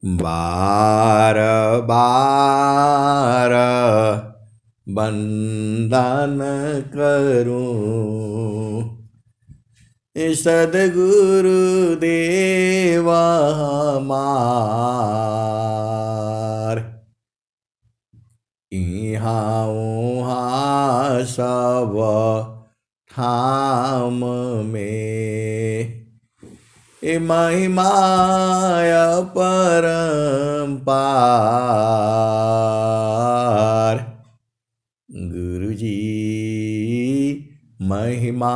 बार बार वंदन करूं सदगुरु देवा हमार। इहाँ उहाँ सब ठाम में महिमाय परम्पार। गुरुजी महिमा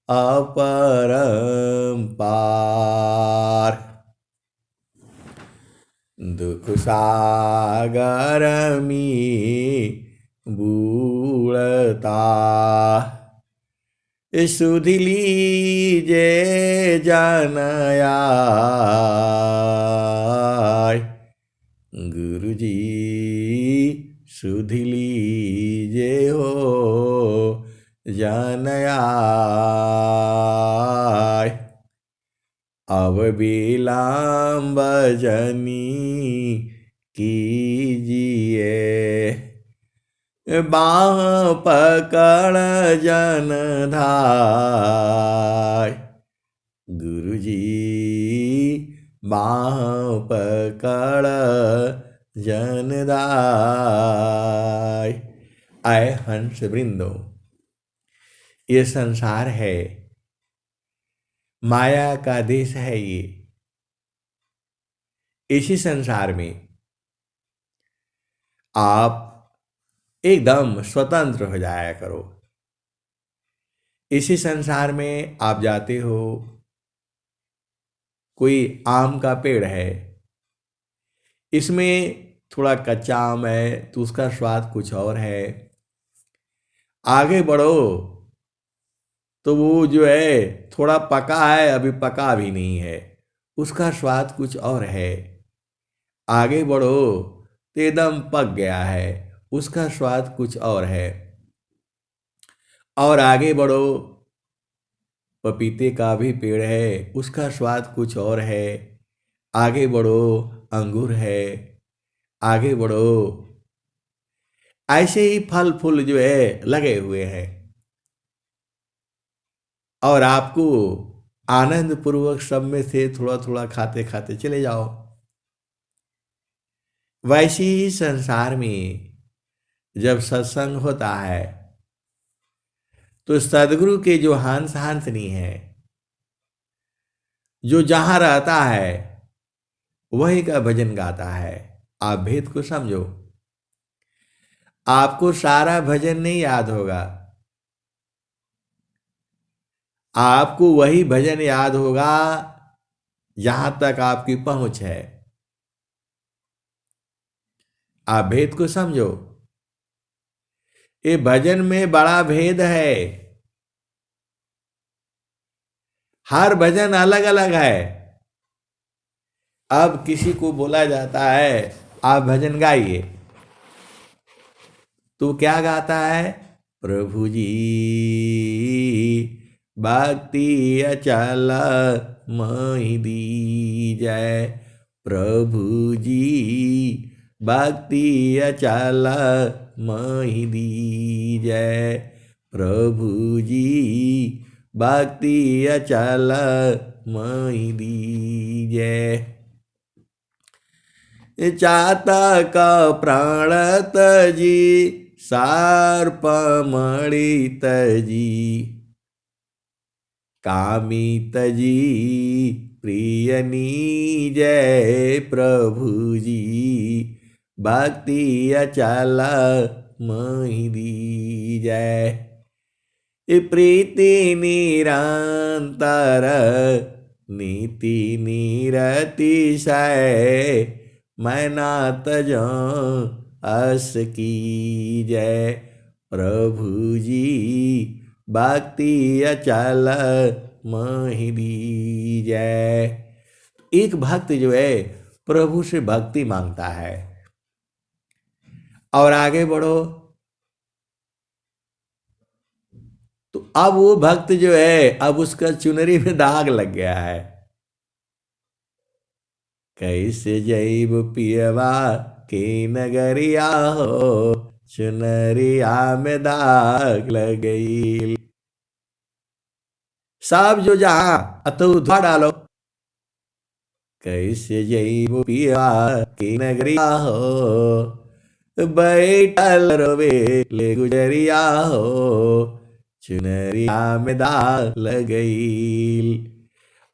अपरंपार। दुख सागर में बूढ़ता सुधि लीजे जन आय। गुरुजी सुधि लीजे हो जन आय। अब विलंब जनी कीजिए बाह पकड़ जन धाय। गुरुजी बाह पकड़ जन दाय। आए हंस वृंदो, ये संसार है, माया का देश है ये। इसी संसार में आप एकदम स्वतंत्र हो जाया करो। इसी संसार में आप जाते हो, कोई आम का पेड़ है, इसमें थोड़ा कच्चा आम है तो उसका स्वाद कुछ और है। आगे बढ़ो तो वो जो है थोड़ा पका है, अभी पका भी नहीं है, उसका स्वाद कुछ और है। आगे बढ़ो तो एकदम पक गया है, उसका स्वाद कुछ और है। और आगे बढ़ो, पपीते का भी पेड़ है, उसका स्वाद कुछ और है। आगे बढ़ो, अंगूर है। आगे बढ़ो, ऐसे ही फल फूल जो है लगे हुए हैं और आपको आनंद पूर्वक सब में से थोड़ा थोड़ा खाते खाते चले जाओ। वैसे ही संसार में जब सत्संग होता है तो सदगुरु के जो हंस हंसनी है, जो जहां रहता है वही का भजन गाता है। आप भेद को समझो। आपको सारा भजन नहीं याद होगा, आपको वही भजन याद होगा जहां तक आपकी पहुंच है। आप भेद को समझो। ये भजन में बड़ा भेद है। हर भजन अलग अलग है। अब किसी को बोला जाता है आप भजन गाइए, तो क्या गाता है? प्रभु जी भक्ति अचल मोहि दीजै। प्रभु जी भक्ति अचल मोहि दीजै। प्रभु जी भक्ति अचल मोहि दीजै। चातक प्राण तजी सर्प मणि तजी। कामी तजी प्रिय नीजै। प्रभु जी भक्ति अचल मोहि दीजै। प्रीति निरंतर नीति निरतिशय। मैं नाथ जो अस कीजै। प्रभु जी भक्ति अचल मोहि दीजै। एक भक्त जो है प्रभु से भक्ति मांगता है। और आगे बढ़ो तो अब वो भक्त जो है, अब उसका चुनरी में दाग लग गया है। कैसे जैब पियवा के नगरिया हो, चुनरिया में दाग लग गई। सब जो जहां अतु धुआ डालो। कैसे जैब पियवा के नगरिया हो, बैठल रोवे ले गुजरिया हो, चुनरिया में दाग लग गई।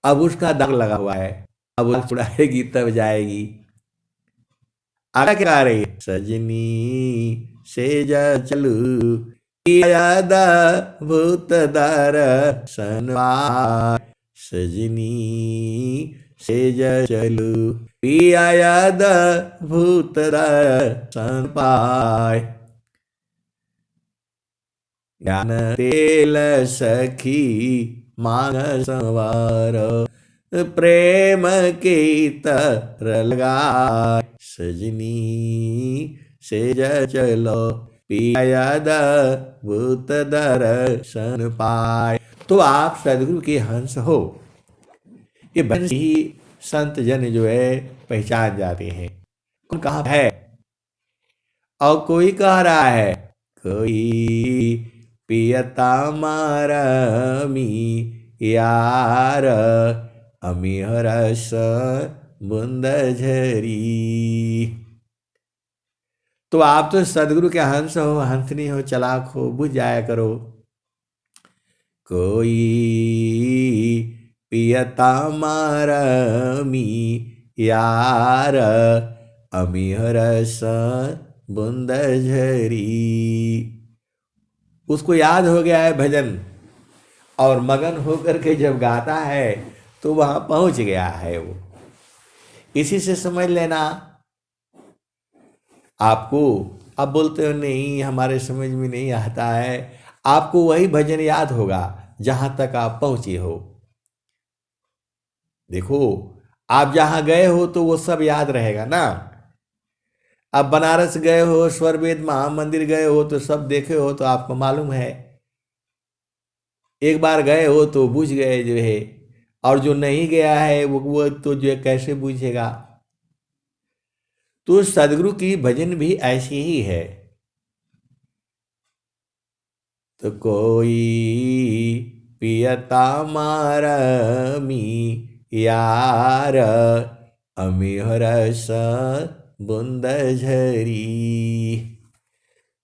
अब उसका दाग लगा हुआ है, अब वो छुड़ाएगी तब जाएगी। आगे क्या आ रही है? सजनी से जा चलू याद भूत दर सनवा, सजनी से जा चलू पिया याद भूत दर सन पाय। ज्ञान तेल सखी मांग संवार, प्रेम की तर लगाए, सजनी से जा चलो पिया याद भूत दर्शन पाए। तो आप सदगुरु के हंस हो, ये भजन से ही संत जन जो है पहचान जाते हैं कौन कहाँ है। और कोई कह रहा है, कोई पियता मारमी यार, अमी हरस बुंद झरी। तो आप तो सदगुरु के हंस हो, हंसनी हो, चलाक हो, बुझ जाया करो। कोई पियता मारमी यार, अमी हरस बुंद झरी। उसको याद हो गया है भजन, और मगन होकर के जब गाता है तो वहां पहुंच गया है वो। इसी से समझ लेना। आपको अब बोलते हो नहीं हमारे समझ में नहीं आता है, आपको वही भजन याद होगा जहां तक आप पहुंचे हो। देखो आप जहां गए हो तो वो सब याद रहेगा ना। आप बनारस गए हो, स्वर वेद महामंदिर गए हो तो सब देखे हो तो आपको मालूम है। एक बार गए हो तो बुझ गए जो है, और जो नहीं गया है वो तो जो है कैसे बूझेगा। तो सदगुरु की भजन भी ऐसी ही है। तो कोई पियता मारमी यार, अमी हरस बुंद झरी।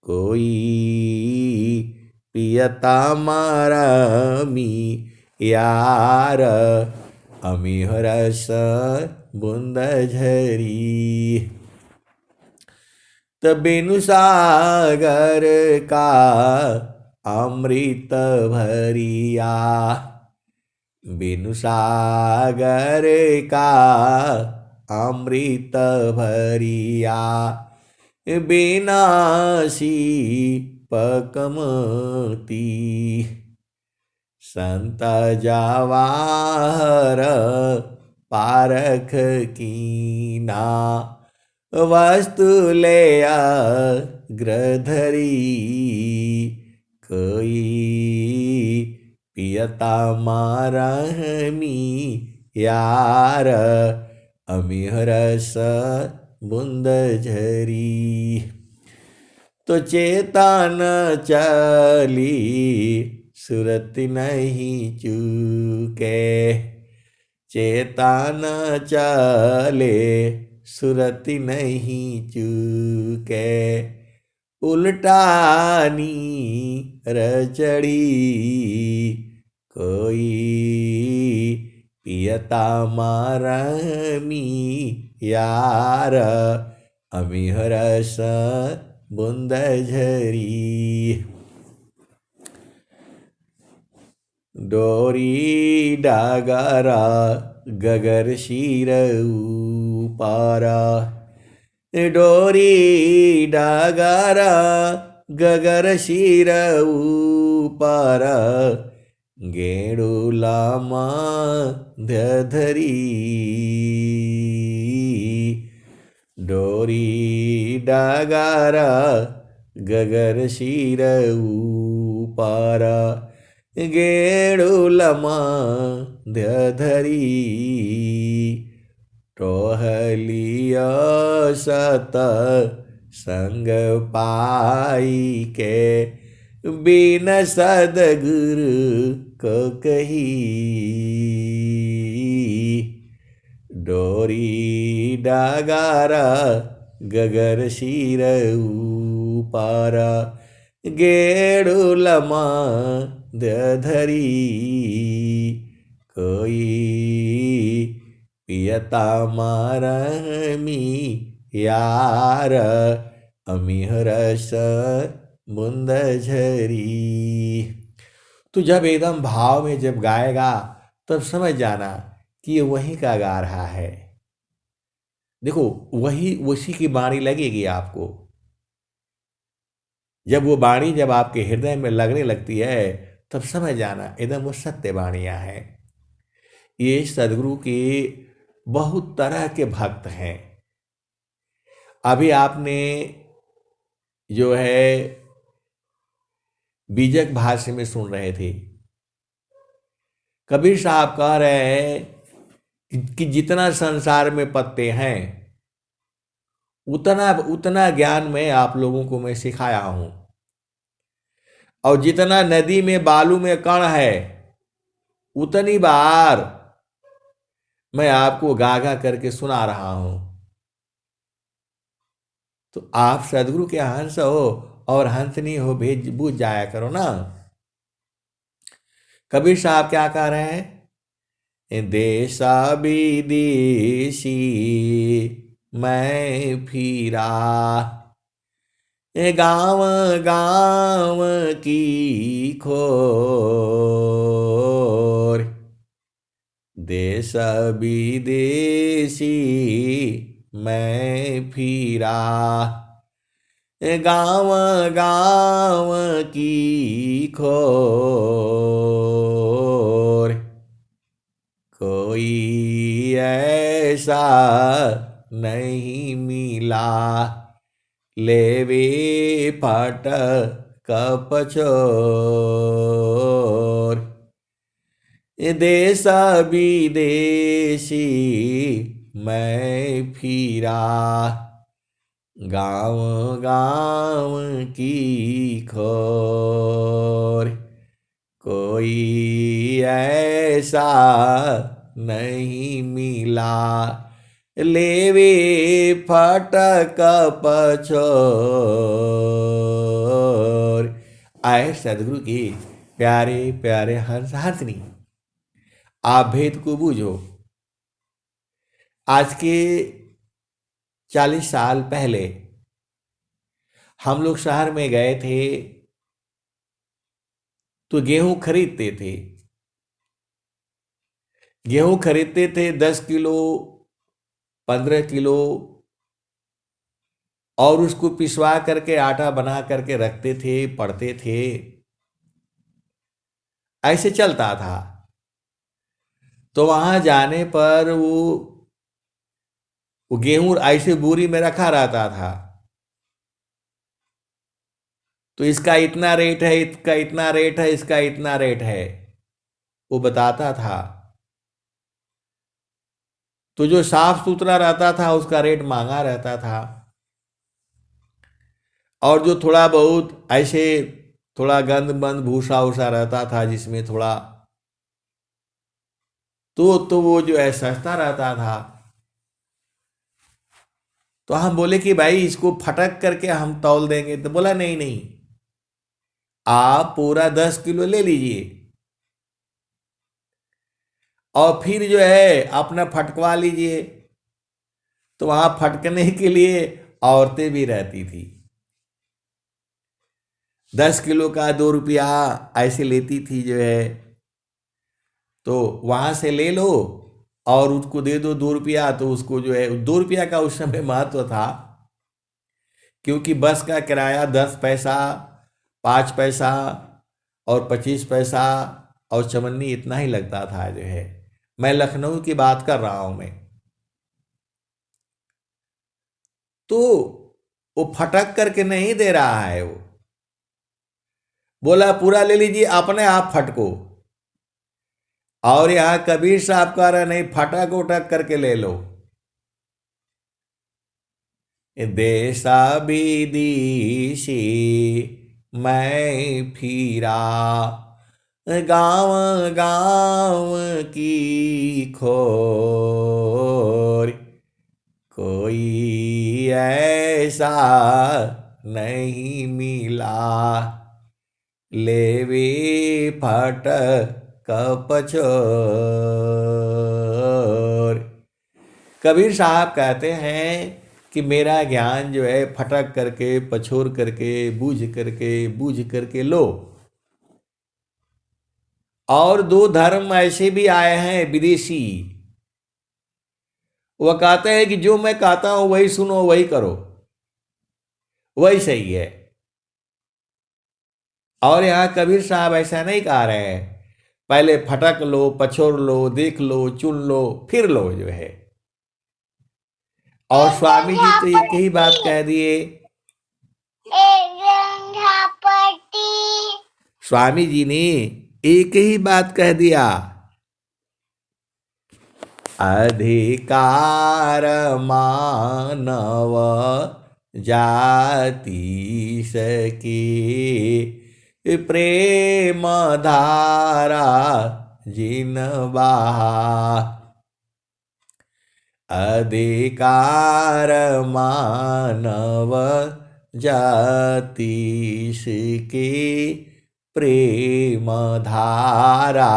कोई पियता मारमी यार, अमी हरस बुंद झरी। बिनु सागर का अमृत भरिया, बिनु सागर का अमृत भरिया, बिनासी पकमती। संत जवाहर पारख कीना, वस्तु ले ग्रधरी। कोई पियता मारमी यार, अमी हरस बुंद झरी। तो चेतन चली सुरत नहीं चूके, चेतन चले सुरति नहीं चूके। उल्टानी रचड़ी कोई पियता मारमी यार, अमी हरस बुंद झरी। डोरी डागरा गगर शीर पारा, डोरी डागरा गगर शीर पारा। गेड़ूला धरी, डोरी डागरा गगर शीर पारा। गेड़ूलमा धरी, टोहलिया सत संग पाई के, बिन सदगुरु को कही। डोरी डगारा गगर सिर ऊपारा, गेड़ुलमा धरी। कोई पियता मारमी यार, अमिहरस मुंद झरी। तो जब एकदम भाव में जब गाएगा तब समझ जाना कि ये वही का गा रहा है। देखो वही उसी की बाणी लगेगी आपको। जब वो बाणी जब आपके हृदय में लगने लगती है तब समझ जाना एकदम वो सत्य बाणियां हैं। ये सदगुरु के बहुत तरह के भक्त हैं। अभी आपने जो है बीजक भाष्य में सुन रहे थे, कबीर साहब कह रहे हैं कि जितना संसार में पत्ते हैं उतना उतना ज्ञान मैं आप लोगों को मैं सिखाया हूं, और जितना नदी में बालू में कण है उतनी बार मैं आपको गा गा करके सुना रहा हूं। तो आप सदगुरु के हंस हो और हंसनी हो भेज बूझ जाया करो ना। कबीर साहब क्या कह रहे हैं, देशा विदेशी मैं फिरा, गाँव गाँव की खोर, देश विदेशी मैं फिरा, गाँव गाँव की खोर। कोई ऐसा नहीं मिला, लेवे फट कपचोर, देश विदेशी मैं फिरा, गाँव गाँव की खोर। कोई ऐसा नहीं मिला, लेवे फटक पछोर। आए सदगुरु की प्यारे प्यारे हंस हंसनी, आप भेद को बूझो। आज के 40 साल पहले हम लोग शहर में गए थे तो गेहूं खरीदते थे। गेहूं खरीदते थे 10 किलो 15 किलो, और उसको पिसवा करके आटा बना करके रखते थे, पड़ते थे, ऐसे चलता था। तो वहां जाने पर वो गेहूं ऐसे बोरी में रखा रहता था। तो इसका इतना रेट है, इसका इतना रेट है, इसका इतना रेट है, वो बताता था। तो जो साफ सुथरा रहता था उसका रेट महंगा रहता था, और जो थोड़ा बहुत ऐसे थोड़ा गंद बंद भूसा उसा रहता था जिसमें थोड़ा, तो वो जो है सस्ता रहता था। तो हम बोले कि भाई इसको फटक करके हम तौल देंगे। तो बोला नहीं नहीं, आप पूरा 10 किलो ले लीजिए और फिर जो है अपना फटकवा लीजिए। तो वहां फटकने के लिए औरतें भी रहती थी। 10 किलो का 2 रुपया ऐसे लेती थी जो है। तो वहां से ले लो और उसको दे दो 2 रुपया। तो उसको जो है 2 रुपया का उस समय महत्व था, क्योंकि बस का किराया 10 पैसा, 5 पैसा और 25 पैसा और चवन्नी इतना ही लगता था जो है। मैं लखनऊ की बात कर रहा हूं मैं। तो वो फटक करके नहीं दे रहा है, वो बोला पूरा ले लीजिए, अपने आप फटको। और यहां कबीर साहब कह रहे नहीं, फटक उटक करके ले लो। देशा विदेशी मैं फिरा, गाँव गाँव की खोर, कोई ऐसा नहीं मिला, लेवे फट कपचोर। कबीर साहब कहते हैं कि मेरा ज्ञान जो है फटक करके, पछोर करके, बूझ करके लो। और दो धर्म ऐसे भी आए हैं विदेशी, वह कहते हैं कि जो मैं कहता हूं वही सुनो, वही करो, वही सही है। और यहां कबीर साहब ऐसा नहीं कह रहे हैं पहले फटक लो, पछोर लो, देख लो, चुन लो, फिर लो जो है। और स्वामी जी तो एक ही बात कह दिए, स्वामी जी ने एक ही बात कह दिया, अधिकार मानव जाति सकी, प्रेम धारा जिन बहा, अधिकार मानव जाति सकी, प्रेम धारा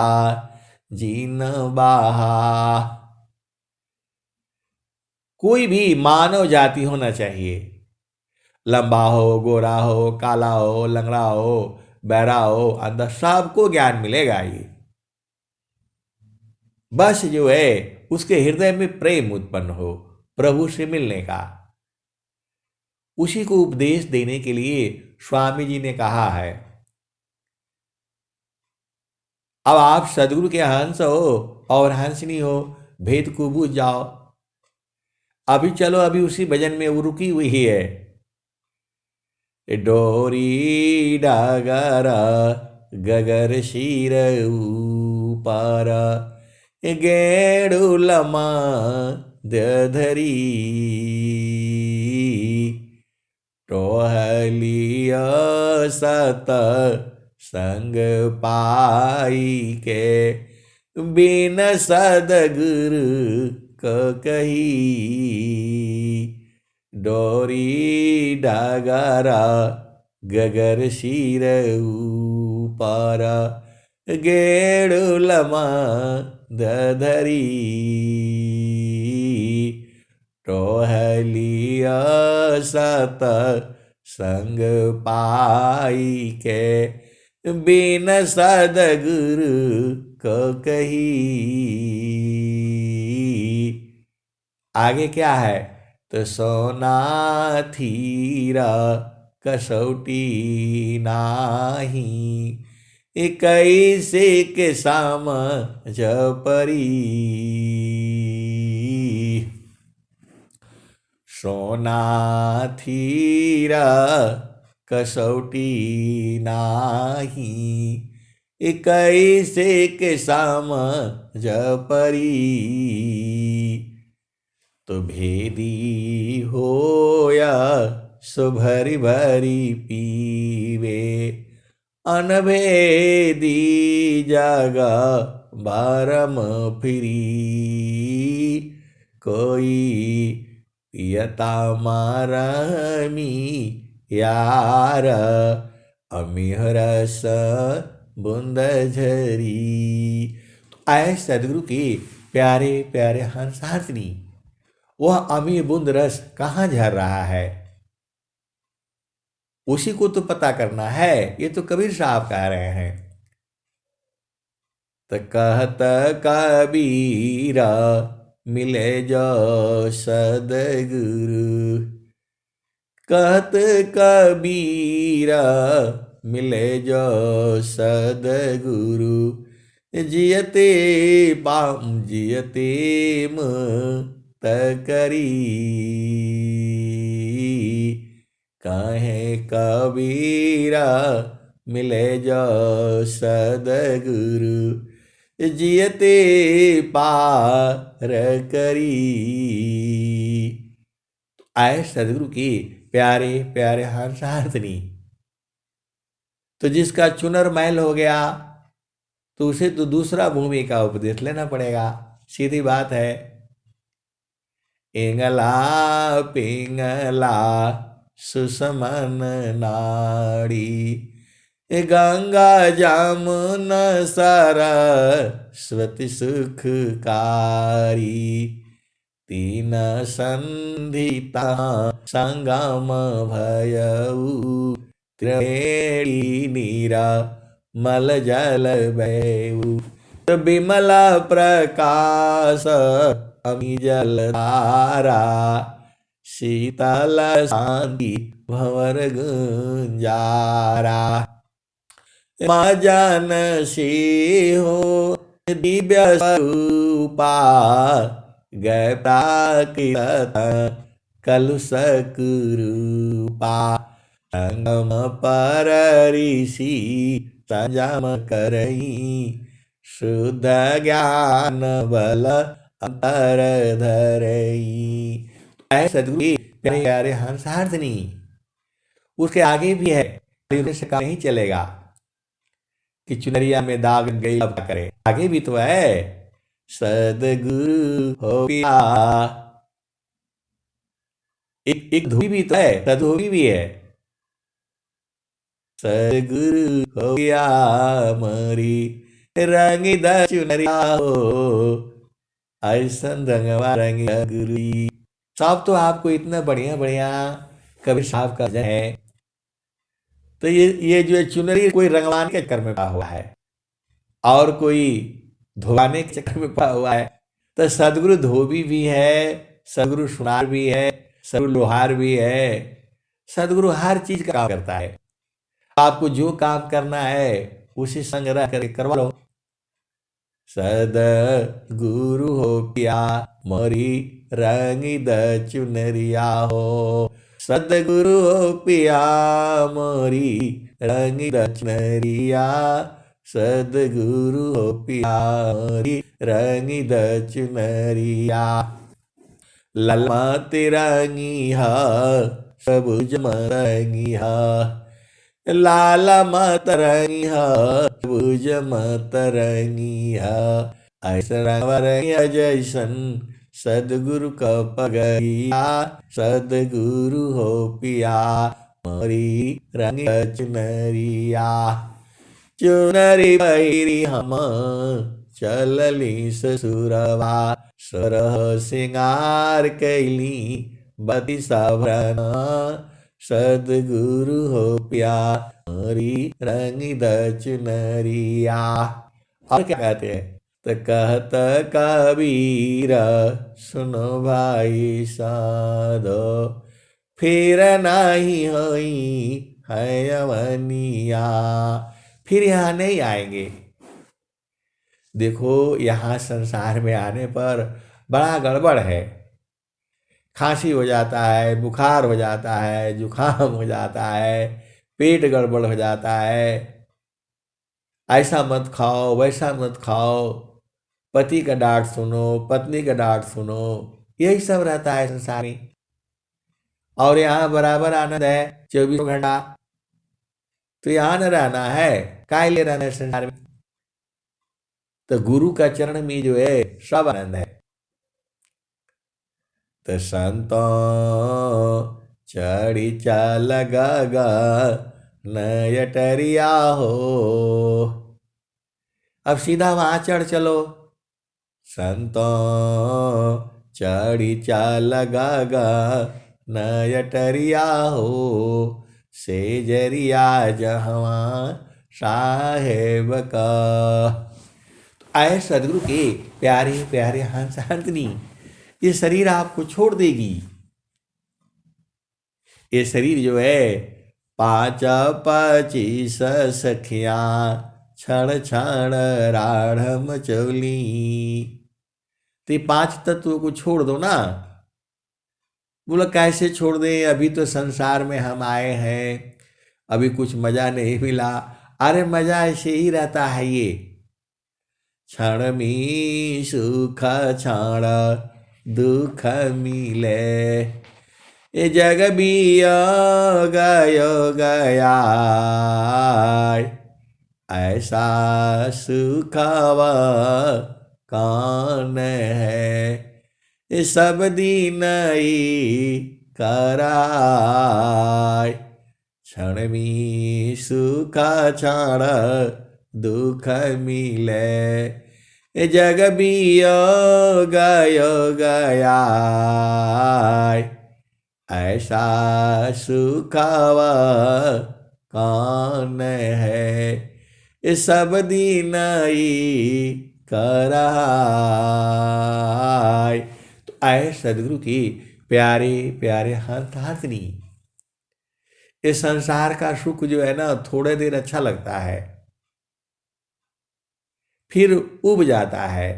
जिन बहा। कोई भी मानव जाति होना चाहिए, लंबा हो, गोरा हो, काला हो, लंगड़ा हो, बहरा हो, अंदर सबको ज्ञान मिलेगा। ये बस जो है उसके हृदय में प्रेम उत्पन्न हो प्रभु से मिलने का, उसी को उपदेश देने के लिए स्वामी जी ने कहा है। अब आप सदगुरु के हंस हो और हंसनी हो, भेद को बूझ जाओ। अभी चलो, अभी उसी भजन में वो रुकी हुई है, डोरी डागर गगर शीर ऊपर, गेड़ुलमा दधरी, टोहलिया सत संग पाई के, बिन सदगुरु कही, डोरी डागरा गगर शीर ऊपर, गेड़ुलमा दधरी, टोहलिया सत संग पाई के, बिन सदगुरु कही। आगे क्या है, तो सोना थीरा कसौटी नाही, कैसे के साम जपरी, सोना थीरा कसौटी नाही, कैसे के साम जपरी, तो भेदी होया सो भरी भरी पीवे, अनभेदी जगा बारम फिरी, कोई पियता मारमी यार, अमिहरस बुंद झरी। तो आए सदगुरु के प्यारे प्यारे हंस हंसनी, वह अमी बूंद रस कहाँ झर रहा है, उसी को तो पता करना है। ये तो कबीर साहब कह रहे हैं। तो कहत कबीरा मिले जो सदगुरु, कहत कबीरा मिले जो सदगुरु, जियते बाम जियते तकरी, काहे कबीरा मिले जो सदगुरु, जियते पार करी। आए सदगुरु की प्यारे प्यारे हंसारतनी। तो जिसका चुनर मैल हो गया तो उसे तो दूसरा भूमि का उपदेश लेना पड़ेगा, सीधी बात है। इंगला पिंगला सुषमन नाड़ी, गंगा जमुन सरस्वती सुखकारी, तीन संधिता संगम भयऊ, त्रिवेणी नीरा मल जल भयऊ, बिमल प्रकाश अमी जल धारा, शीतल शांति भंवर गुंजारा, मजन सिंहो दिव्य स्वरूपा, गए प्राकृत कलुषक रूपा, संगम पर ऋषि संयम करई, शुद्ध ज्ञान बल अंतर धरई। ऐसे सदगुरु की प्यारे प्यारे हंसार्थिनी। उसके आगे भी है, से काम नहीं चलेगा कि चुनरिया में दाग गई अब क्या करे, आगे भी तो है। सदगुरु हो पिया, एक धोबी भी तो है, सदधोबी भी है। सदगुरु हो पिया मरी, रंगी द चुनरिया हो, ऐसन रंगवा रंगी गुरु। साहब तो आपको इतना बढ़िया बढ़िया कबीर साहब का भजन है। तो ये जो चुनरी कोई रंगवाने के चक्कर में पड़ा हुआ है और कोई धोवाने के चक्कर में पड़ा हुआ है। तो सदगुरु धोबी भी है, सदगुरु सुनार भी है, सदगुरु लोहार भी है। सदगुरु हर चीज का काम करता है। आपको जो काम करना है उसी संग्रह करके करवा लो। सदगुरु हो पिया मरी, रंगी द चुनरिया हो, सदगुरु हो पिया मोरी, रंगी द चुनरिया, सदगुरु हो पिया मोरी, रंगी द चुनरिया। ललमती रंगी हा, सबुज मरंगी हा, लाल मत रंगी हा, सबुज मत रंगी हा, ऐसा रंग जैसन सदगुरु का पगरिया, सदगुरु हो पिया मोरी, रंगी चुनरिया। चुनरी बहिरी हम चलली ससुरवा, सरह सिंगार कैली बती सावरना, सदगुरु हो पिया मोरी, रंगी द चुनरिया। और क्या कहते हैं? तो कहत कबीर सुनो भाई साधो, फिर नहीं होई है अवनिया, फिर यहाँ नहीं आएंगे। देखो यहाँ संसार में आने पर बड़ा गड़बड़ है। खांसी हो जाता है, बुखार हो जाता है, जुकाम हो जाता है, पेट गड़बड़ हो जाता है, ऐसा मत खाओ वैसा मत खाओ, पति का डांट सुनो, पत्नी का डांट सुनो, यही सब रहता है संसार में। और यहाँ बराबर आनंद है 24 घंटा। तो यहाँ न रहना है, काहे लिए रहना है संसार में? तो गुरु का चरण में जो है सब आनंद है। तो संतो चढ़ी चाल गा नयटरिया हो, अब सीधा वहां चढ़ चलो। संतो चढ़ी चाल गा नयटरिया हो, सेजरिया जहवा साहेब का। आए सदगुरु के प्यारे प्यारे हंस हंसनी, ये शरीर आपको छोड़ देगी। ये शरीर जो है 5 25 सखिया क्षण क्षण राढ़ मचौली। तो 5 तत्वों को छोड़ दो ना। बोला कैसे छोड़ दें, अभी तो संसार में हम आए हैं, अभी कुछ मजा नहीं मिला। अरे मजा ऐसे ही रहता है। ये क्षण में सुख क्षण दुख मिले, ये जग भी गयो गया, ऐसा सुखावा कौन है, ये सब दिन ही कराय, क्षण में सुखा क्षण दुख मिले, ये जग भी गयो गया, ऐसा सुखावा कौन है, ये सब दिन ही कराय। तो आए सदगुरु की प्यारे प्यारे हंस हंसनी, इस संसार का सुख जो है ना थोड़े देर अच्छा लगता है, फिर उब जाता है।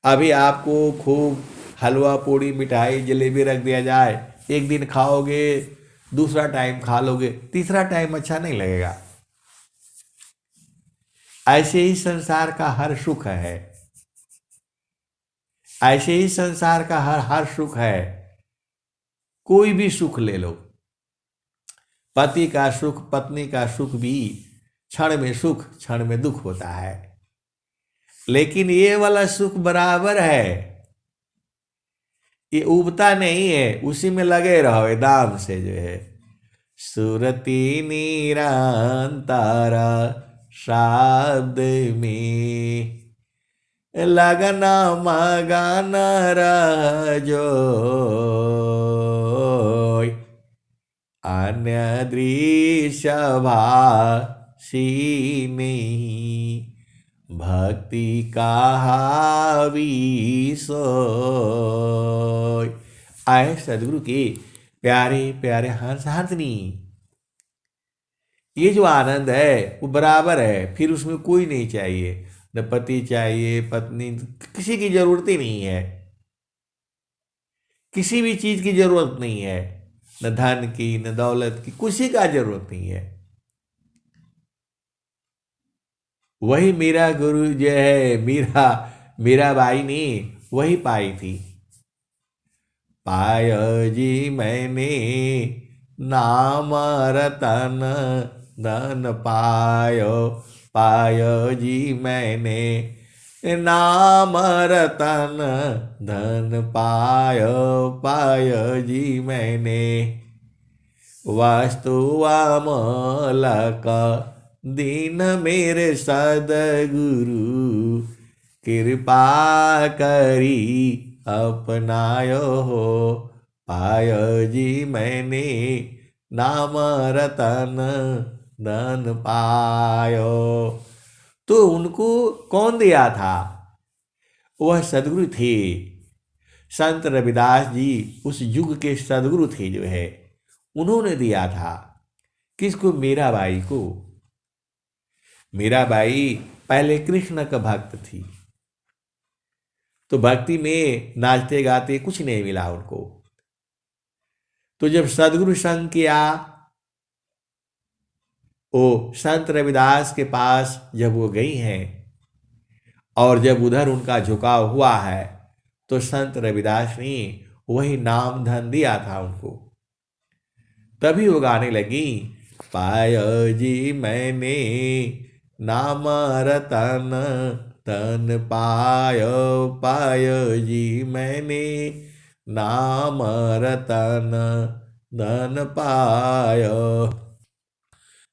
अभी आपको खूब हलवा पूड़ी मिठाई जलेबी रख दिया जाए, एक दिन खाओगे, दूसरा टाइम खा लोगे, तीसरा टाइम अच्छा नहीं लगेगा। ऐसे ही संसार का हर सुख है, ऐसे ही संसार का हर हर सुख है। कोई भी सुख ले लो, पति का सुख पत्नी का सुख भी क्षण में सुख क्षण में दुख होता है, लेकिन ये वाला सुख बराबर है, ये उबता नहीं है, उसी में लगे रहो एकदम से जो है। सुरती निरंतर शब्द में लगना मगन रह जो, अन्य दृश्य भाषी नहीं, भक्ति का हावी सोय। आए सदगुरु के प्यारे प्यारे हंस हंसनी, ये जो आनंद है वो बराबर है, फिर उसमें कोई नहीं चाहिए, न पति चाहिए पत्नी, किसी की जरूरत ही नहीं है, किसी भी चीज की जरूरत नहीं है, न धन की न दौलत की, किसी का जरूरत नहीं है। वही मेरा गुरु जो है मीरा बाई ने वही पाई थी। पाय जी मैंने नाम रतन धन पायो, पायो जी मैंने नाम रतन धन पायो, पायो जी मैंने वास्तु अमलक दीन मेरे सदगुरु, कृपा करी अपनायो हो, पायो जी मैंने नाम रतन धन पायो। तो उनको कौन दिया था? वह सदगुरु थे, संत रविदास जी उस युग के सदगुरु थे जो है, उन्होंने दिया था। किसको? मीराबाई को। मीराबाई पहले कृष्ण का भक्त थी, तो भक्ति में नाचते गाते कुछ नहीं मिला उनको। तो जब सदगुरु संग किया, वो संत रविदास के पास जब वो गई हैं और जब उधर उनका झुकाव हुआ है, तो संत रविदास ने वही नाम धन दिया था उनको। तभी वो गाने लगी, पायो जी मैंने नाम रतन धन पायो, पायो जी मैंने नाम रतन धन पायो,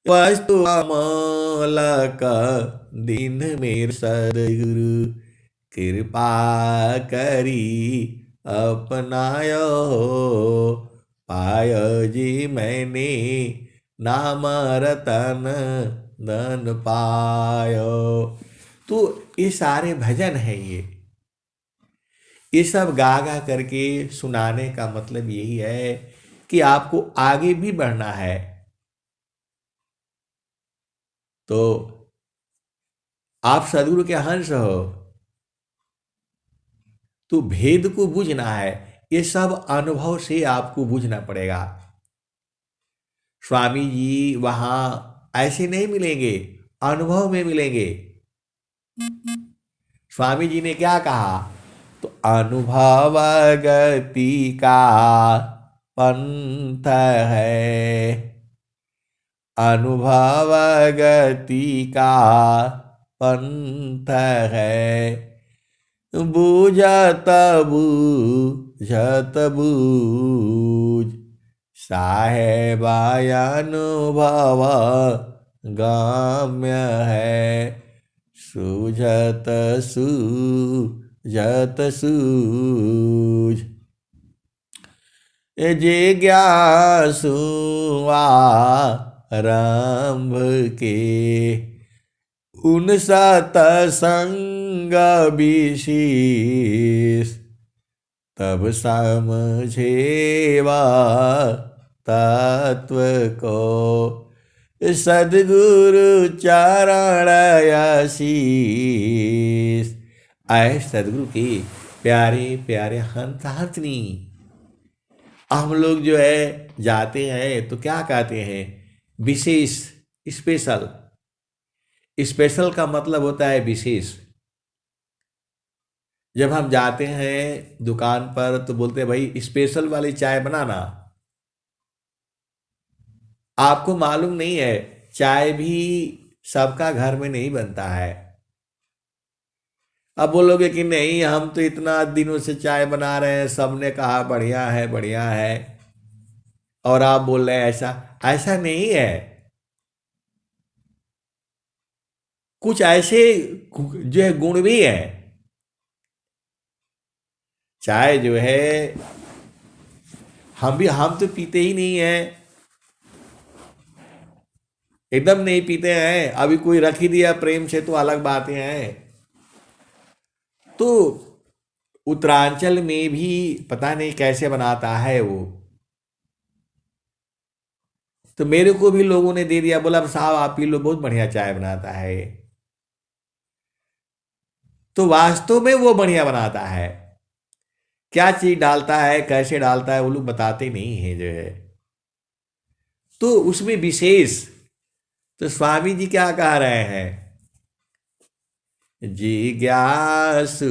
वस्तु अमलक दीन मेरे सदगुरु, कृपा करी अपनायो हो, पायो जी मैंने नाम रतन धन पायो। तो ये सारे भजन है, ये सब गा गा करके सुनाने का मतलब यही है कि आपको आगे भी बढ़ना है। तो आप सदगुरु के हंस हो, तो भेद को बूझना है, ये सब अनुभव से आपको बूझना पड़ेगा। स्वामी जी वहां ऐसे नहीं मिलेंगे, अनुभव में मिलेंगे। स्वामी जी ने क्या कहा? तो अनुभव गति का पंथ है, अनुभव गति का पंथ है, बूझत बूझत बूझ, साहेबाय अनुभव गम्य है, सूझत सूझत सूझ, जिज्ञासु आरंभ के, उन सतसंग विशेष, तब समझेवा तत्व को, सद्गुरु चरण आशीष। आए सद्गुरु के प्यारे प्यारे हंस हंसनी, हम लोग जो है जाते हैं तो क्या कहते हैं, विशेष, स्पेशल। स्पेशल का मतलब होता है विशेष। जब हम जाते हैं दुकान पर तो बोलते हैं भाई स्पेशल वाली चाय बनाना। आपको मालूम नहीं है चाय भी सबका घर में नहीं बनता है। अब बोलोगे कि नहीं हम तो इतना दिनों से चाय बना रहे हैं, सबने कहा बढ़िया है बढ़िया है, और आप बोल रहे हैं ऐसा। ऐसा नहीं है, कुछ ऐसे जो है गुण भी है। चाय जो है हम तो पीते ही नहीं है, एकदम नहीं पीते हैं। अभी कोई रख ही दिया प्रेम से तो अलग बातें हैं। तो उत्तरांचल में भी पता नहीं कैसे बनाता है वो। तो मेरे को भी लोगों ने दे दिया, बोला साहब आप पी लो, बहुत बढ़िया चाय बनाता है। तो वास्तव में वो बढ़िया बनाता है, क्या चीज डालता है कैसे डालता है वो लोग बताते नहीं है जो है। तो उसमें विशेष, तो स्वामी जी क्या कह रहे हैं, जिज्ञासु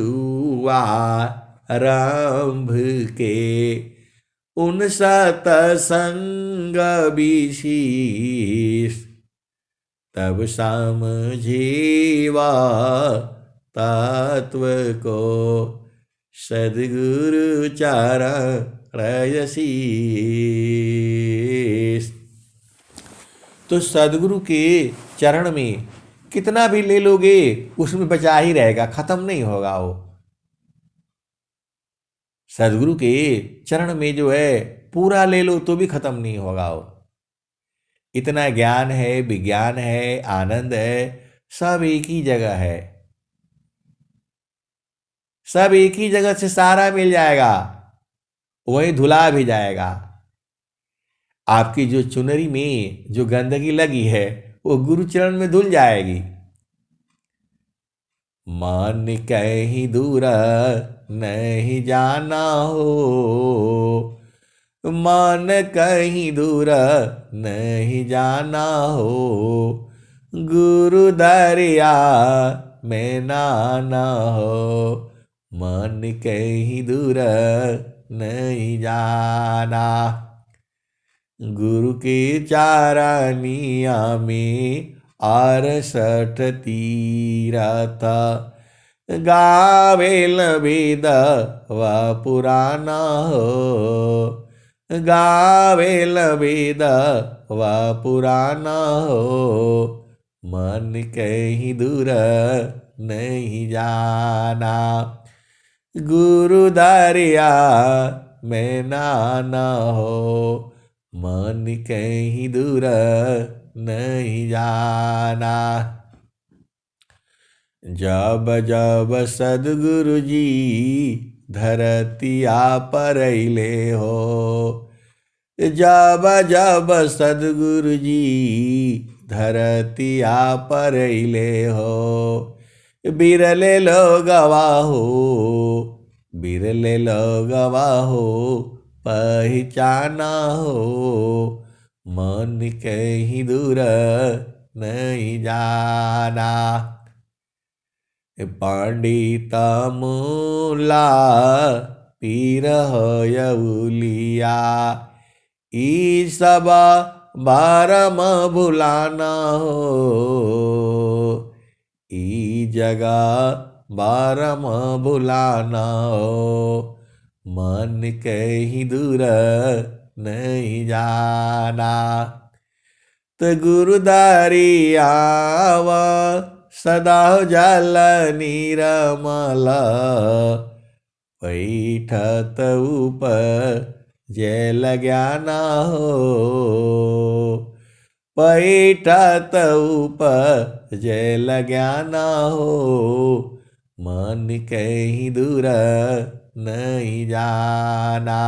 आरंभ के, उन सतसंग विशेष, तब समझेवा तत्व को, सद्गुरु चरण आशीष। तो सद्गुरु के चरण में कितना भी ले लोगे उसमें बचा ही रहेगा, खत्म नहीं होगा वो। सद्गुरु के चरण में जो है पूरा ले लो तो भी खत्म नहीं होगा वो। इतना ज्ञान है, विज्ञान है, आनंद है, सब एक ही जगह है। सब एक ही जगह से सारा मिल जाएगा, वही धुला भी जाएगा। आपकी जो चुनरी में जो गंदगी लगी है वो गुरुचरण में धुल जाएगी। मन कहीं दूर नहीं जाना हो, मन कहीं दूर नहीं जाना हो, गुरु दरिया में नाना हो, मन कहीं दूर नहीं जाना। गुरु के चारानिया में 68 तीरथ, गावेल वेद व पुराना हो, गावेल वेद व पुराना हो, मन कहीं दूर नहीं जाना, गुरु दरिया में नाना हो, मन कहीं दूर नहीं जाना। जब जब सद्गुरु जी धरतिया पर अइले हो, जब जब सद्गुरु जी धरतिया पर अइले हो, बिरले लोगवा हो, बिरले लोगवा हो, पहचाना हो, मन कहीं दूर नहीं जाना। पंडित मूला पीर यउलिया, ई सब बारम भुलाना हो, ई जगह बारम भुलाना हो, मन कहीं दूर नहीं जाना। तो गुरुदारी आवा सदा जल निरमल, पैठत ऊपर जल ज्ञाना हो, पैठत ऊपर जल ज्ञाना हो, मन कहीं दूर नहीं जाना।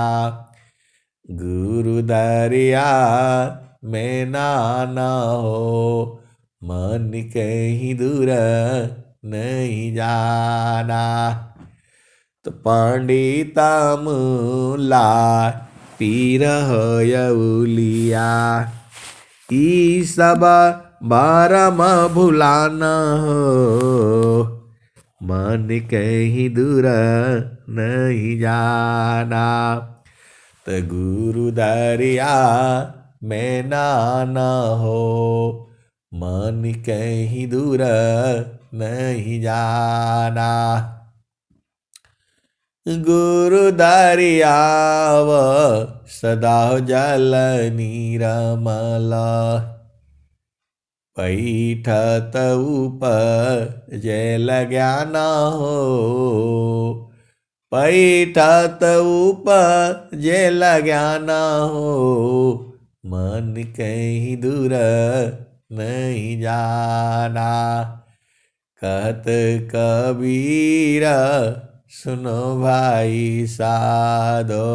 गुरु दरिया में नाना हो, मन कहीं दूर नहीं जाना। तो पंडिता मूला पीर यौलिया, ई सब बारम भुलाना हो, मन कहीं दूर नहीं जाना। तो गुरु दरिया में नाना हो, मन कहीं दूर नहीं जाना। गुरु दरियाव सदा जल निरमल, पैठत ऊपर जल ज्ञाना हो, पैठत ऊपर जल ज्ञाना हो, मन कहीं दूर नहीं जाना। कहत कबीर सुनो भाई साधो,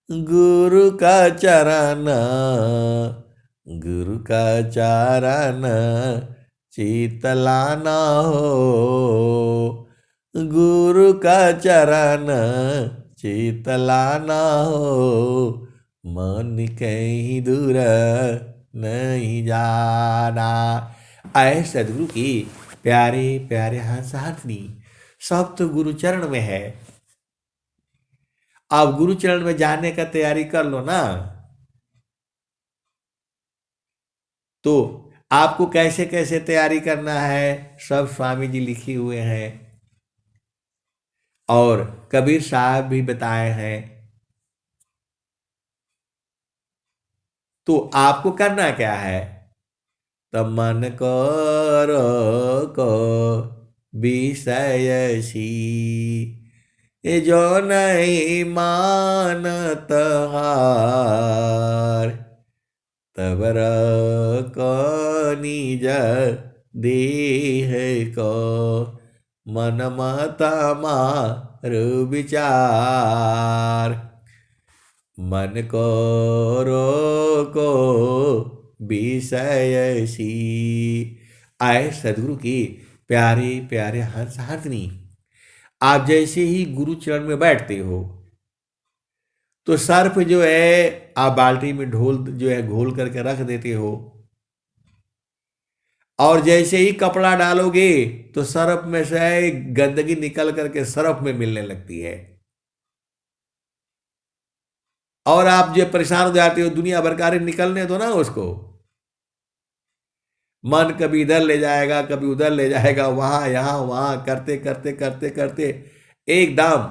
गुरु का चरण, गुरु का चरण चितलाना हो, गुरु का चरण चितलाना हो, मन कहीं दूर नहीं जाना। आए सदगुरु की प्यारे प्यारे हंसाहनी, सब तो गुरु चरण में है। अब गुरु चरण में जाने का तैयारी कर लो ना। तो आपको कैसे कैसे तैयारी करना है सब स्वामी जी लिखे हुए हैं, और कबीर साहब भी बताए हैं। तो आपको करना क्या है, तब मन करो को विषयसी, ये जो नहीं मानत हार, तब को निज देह को मन मत मारु विचार। मन को रोको विषयसी। आए सदगुरु की प्यारे प्यारे हंसनी, आप जैसे ही गुरु चरण में बैठते हो तो सर्फ जो है आप बाल्टी में ढोल जो है घोल करके रख देते हो, और जैसे ही कपड़ा डालोगे तो सर्फ में से गंदगी निकल करके सर्फ में मिलने लगती है, और आप जो परेशान हो जाते हो, दुनिया भर का निकलने दो ना उसको। मन कभी इधर ले जाएगा कभी उधर ले जाएगा, वहां यहां वहां करते करते करते करते एकदम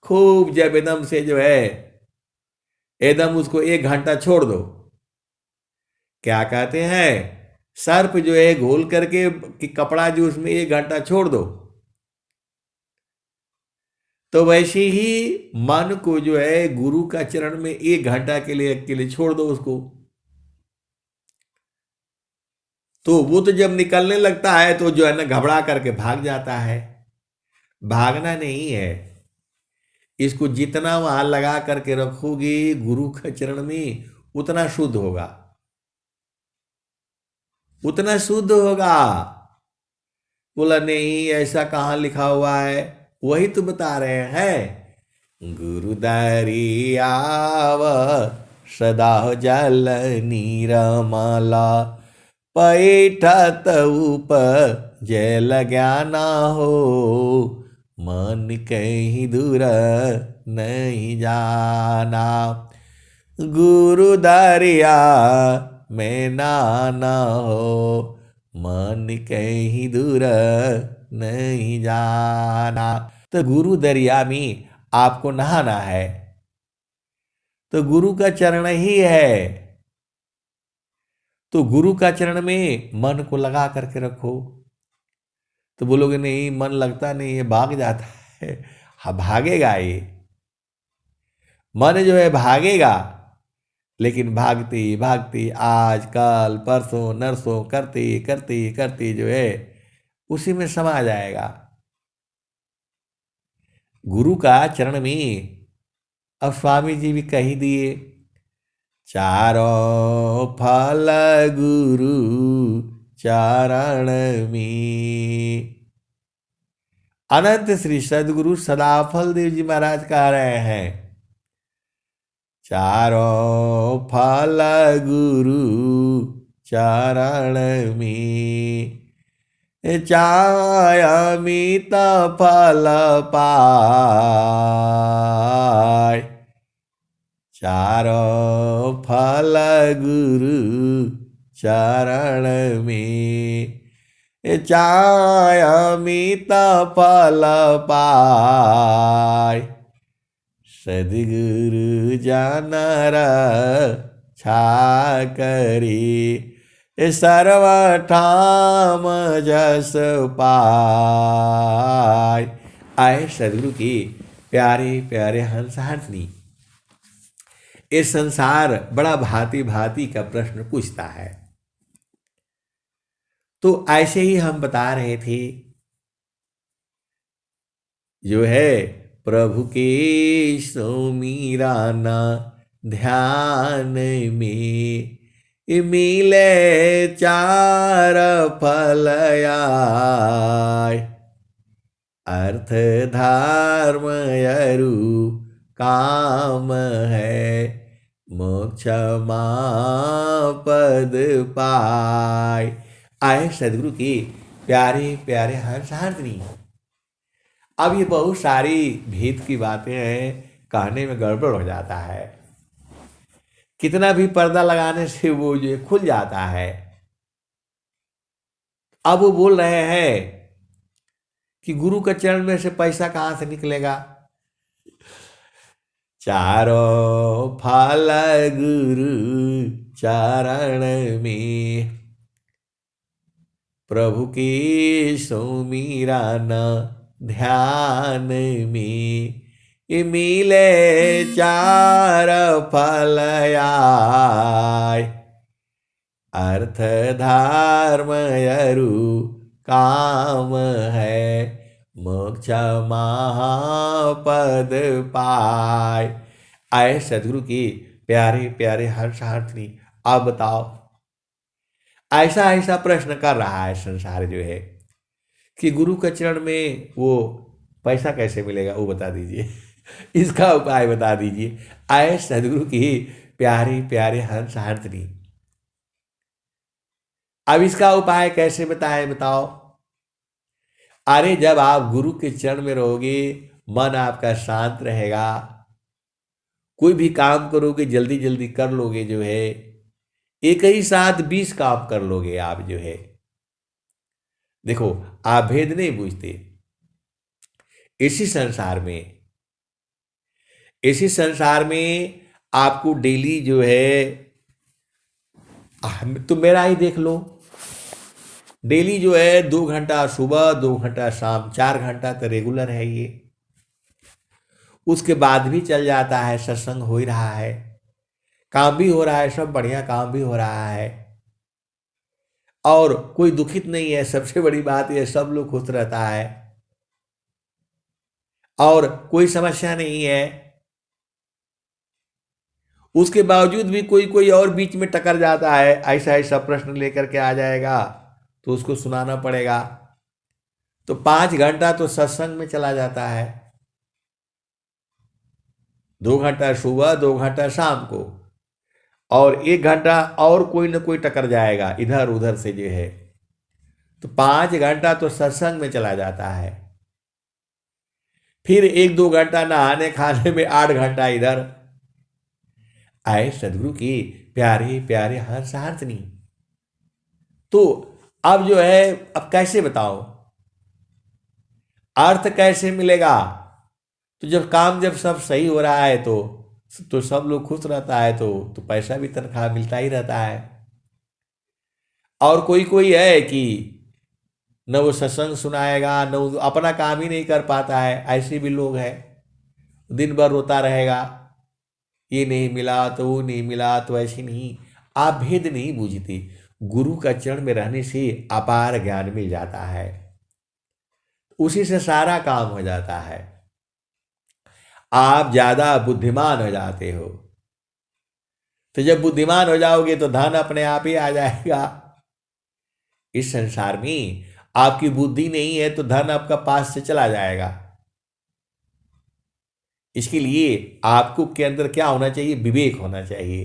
खूब जब एकदम से जो है एकदम उसको 1 घंटा छोड़ दो। क्या कहते हैं, सर्फ जो है घोल करके कि कपड़ा जो उसमें 1 घंटा छोड़ दो, तो वैसे ही मन को जो है गुरु का चरण में 1 घंटा के लिए छोड़ दो उसको। तो वो तो जब निकलने लगता है तो जो है ना घबरा करके भाग जाता है। भागना नहीं है, इसको जितना वहां लगा करके रखोगे गुरु के चरण में उतना शुद्ध होगा, उतना शुद्ध होगा। बोला नहीं ऐसा कहाँ लिखा हुआ है, वही तो बता रहे हैं। गुरु दरियाव सदा जल निरमला, पैठत ऊपर जल ज्ञाना हो, मन कहीं दूर नहीं जाना। गुरु दरिया में ना हो, मन कहीं दूर नहीं जाना। तो गुरु दरिया में आपको नहाना है, तो गुरु का चरण ही है, तो गुरु का चरण में मन को लगा करके रखो। तो बोलोगे नहीं मन लगता नहीं, ये भाग जाता है। हाँ भागेगा, ये मन जो है भागेगा, लेकिन भागती भागती आज कल परसों नरसों करती करती करती जो है उसी में समा जाएगा। गुरु का चरण में अब स्वामी जी भी कही दिए, चारों फल गुरु चरण में। अनंत श्री सदगुरु सदाफल देव जी महाराज कह रहे हैं, चारों फल गुरु चरण में, चायमित फल पाय। चारों फल गुरु चरण में, चायमित फल पाय। सद्गुरु जानर छा करी, सर्वठाम जस पाय। आए सदगुरु की प्यारे प्यारे हंस हंसनी, ये संसार बड़ा भांति भांति का प्रश्न पूछता है। तो ऐसे ही हम बता रहे थे, जो है प्रभु के सुमिराना ध्यान में, मिले चार फल आय। अर्थ धर्म अरु काम है, मोक्ष पद पाय। आए सदगुरु की प्यारे प्यारे हंस हंसनी। अब ये बहुत सारी भेद की बातें हैं, कहने में गड़बड़ हो जाता है। कितना भी पर्दा लगाने से वो जो खुल जाता है। अब वो बोल रहे हैं कि गुरु के चरण में से पैसा कहाँ से निकलेगा। चारों फल गुरु चरण में, प्रभु की सुमिराना ध्यान में, मिले चार फल आय। अर्थ धर्म अरु काम है, मोक्ष महापद पाय। आए सदगुरु की प्यारे प्यारे हंस हंसनी। अब बताओ, ऐसा ऐसा प्रश्न कर रहा है संसार जो है कि गुरु के चरण में वो पैसा कैसे मिलेगा, वो बता दीजिए। इसका उपाय बता दीजिए। आए सदगुरु की प्यारे प्यारे हंस हंसनी। अब इसका उपाय कैसे बताएं, बताओ। अरे जब आप गुरु के चरण में रहोगे, मन आपका शांत रहेगा, कोई भी काम करोगे जल्दी जल्दी कर लोगे, जो है एक ही साथ 20 काम कर लोगे आप, जो है। देखो आप भेद नहीं बूझते। इसी संसार में आपको डेली जो है, तो मेरा ही देख लो, डेली जो है 2 घंटा सुबह 2 घंटा शाम, 4 घंटा तो रेगुलर है ये। उसके बाद भी चल जाता है, सत्संग हो ही रहा है, काम भी हो रहा है, सब बढ़िया काम भी हो रहा है, और कोई दुखित नहीं है। सबसे बड़ी बात यह, सब लोग खुश रहता है और कोई समस्या नहीं है। उसके बावजूद भी कोई कोई और बीच में टकर जाता है, ऐसा ऐसा प्रश्न लेकर के आ जाएगा, तो उसको सुनाना पड़ेगा। तो 5 घंटा तो सत्संग में चला जाता है, 2 घंटा सुबह 2 घंटा शाम को, और 1 घंटा और कोई ना कोई टकर जाएगा इधर उधर से, जो है तो 5 घंटा तो सत्संग में चला जाता है। फिर 1-2 घंटा नहाने खाने में, 8 घंटा इधर, आए सदगुरु की प्यारे प्यारे हंसार्थिनी। तो अब जो है, अब कैसे बताओ, अर्थ कैसे मिलेगा? तो जब सब सही हो रहा है तो सब लोग खुश रहता है, तो पैसा भी तनख्वाह मिलता ही रहता है। और कोई कोई है कि न वो सत्संग सुनाएगा, न वो अपना काम ही नहीं कर पाता है, ऐसे भी लोग हैं। दिन भर रोता रहेगा, ये नहीं मिला तो वो नहीं मिला, तो ऐसे नहीं। आप भेद नहीं बूझते। गुरु का चरण में रहने से अपार ज्ञान मिल जाता है, उसी से सारा काम हो जाता है। आप ज्यादा बुद्धिमान हो जाते हो, तो जब बुद्धिमान हो जाओगे तो धन अपने आप ही आ जाएगा। इस संसार में आपकी बुद्धि नहीं है तो धन आपका पास से चला जाएगा। इसके लिए आपको के अंदर क्या होना चाहिए? विवेक होना चाहिए।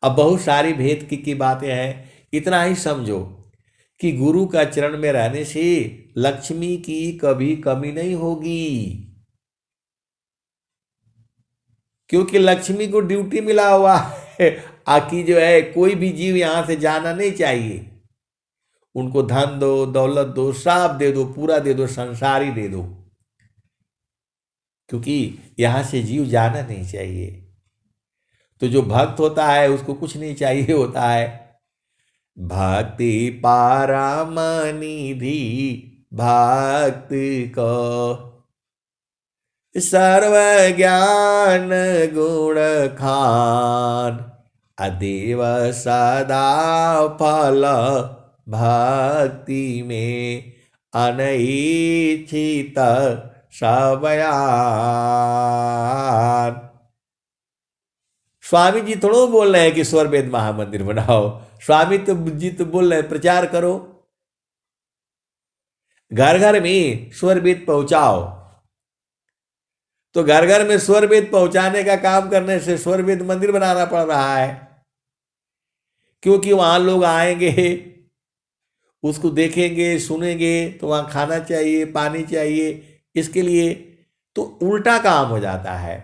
अब बहुत सारी भेद की बातें हैं, इतना ही समझो कि गुरु का चरण में रहने से लक्ष्मी की कभी कमी नहीं होगी, क्योंकि लक्ष्मी को ड्यूटी मिला हुआ है। आखिर जो है, कोई भी जीव यहां से जाना नहीं चाहिए। उनको धन दो, दौलत दो, सब दे दो, पूरा दे दो, संसार ही दे दो, क्योंकि यहां से जीव जाना नहीं चाहिए। तो जो भक्त होता है उसको कुछ नहीं चाहिए होता है। भक्ति पारम निधि भक्त को, सर्व ज्ञान गुण खान, अदेव सदा फल भक्ति में अनैच्छित सबयान। स्वामी जी थोड़ा बोल रहे हैं कि स्वर वेद महामंदिर बनाओ। स्वामी तो जी तो बोल रहे हैं प्रचार करो, घर घर में स्वर वेद पहुंचाओ। तो घर घर में स्वर वेद पहुंचाने का काम करने से स्वर वेद मंदिर बनाना पड़ रहा है, क्योंकि वहां लोग आएंगे, उसको देखेंगे, सुनेंगे, तो वहां खाना चाहिए, पानी चाहिए, इसके लिए तो उल्टा काम हो जाता है।